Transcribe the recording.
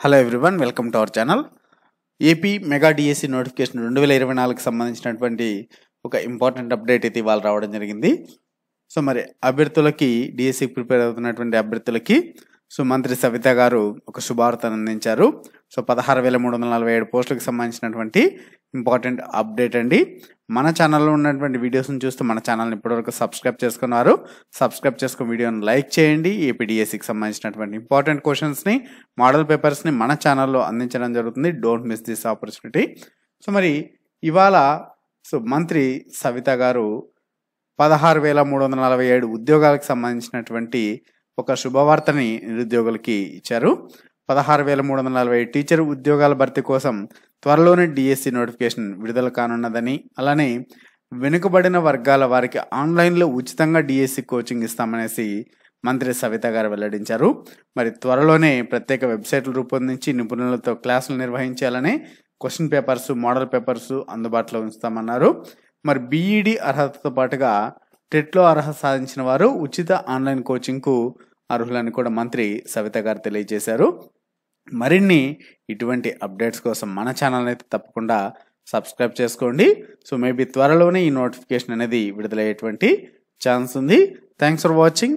Hello everyone, welcome to our channel. AP mega DSC notification 2024కి సంబంధించినటువంటి ఒక important update అయితే ఇవాళ రావడం జరిగింది. సో మరి అభ్యర్థులకి, డిఎస్సికి ప్రిపేర్ అవుతున్నటువంటి అభ్యర్థులకి మంత్రి సవిత గారు ఒక శుభవార్తను అందించారు. 16,347 పోస్టులకు సంబంధించినటువంటి ఇంపార్టెంట్ అప్డేట్ అండి. మన ఛానల్లో ఉన్నటువంటి వీడియోస్ని చూస్తూ మన ఛానల్ని ఇప్పటివరకు సబ్స్క్రైబ్ చేసుకున్నారు. సబ్స్క్రైబ్ చేసుకుని వీడియోని లైక్ చేయండి. ఏపీ డిఎస్సికి సంబంధించినటువంటి ఇంపార్టెంట్ క్వశ్చన్స్ని, మోడల్ పేపర్స్ని మన ఛానల్లో అందించడం జరుగుతుంది. Don't miss this opportunity. మరి ఇవాళ మంత్రి సవిత గారు 16,347 ఉద్యోగాలకు సంబంధించినటువంటి ఒక శుభవార్తని నిరుద్యోగులకి ఇచ్చారు. 16,347 టీచర్ ఉద్యోగాల భర్తీ కోసం త్వరలోనే డిఎస్సి నోటిఫికేషన్ విడుదల కానున్నదని, అలానే వెనుకబడిన వర్గాల వారికి ఆన్లైన్లో ఉచితంగా డిఎస్సి కోచింగ్ ఇస్తామనేసి మంత్రి సవిత గారు వెల్లడించారు. మరి త్వరలోనే ప్రత్యేక వెబ్సైట్లు రూపొందించి నిపుణులతో క్లాసులు నిర్వహించాలని, క్వశ్చన్ పేపర్స్, మోడల్ పేపర్స్ అందుబాటులో ఉంచుతామన్నారు. మరి బీఈడి అర్హతతో పాటుగా టెట్లో అర్హత సాధించిన వారు ఉచిత ఆన్లైన్ కోచింగ్కు అర్హులని కూడా మంత్రి సవిత గారు తెలియజేశారు. మరిన్ని ఇటువంటి అప్డేట్స్ కోసం మన ఛానల్ అయితే తప్పకుండా సబ్స్క్రైబ్ చేసుకోండి. మేబీ త్వరలోనే ఈ నోటిఫికేషన్ అనేది విడుదలయ్యేటువంటి ఛాన్స్ ఉంది. Thanks for watching.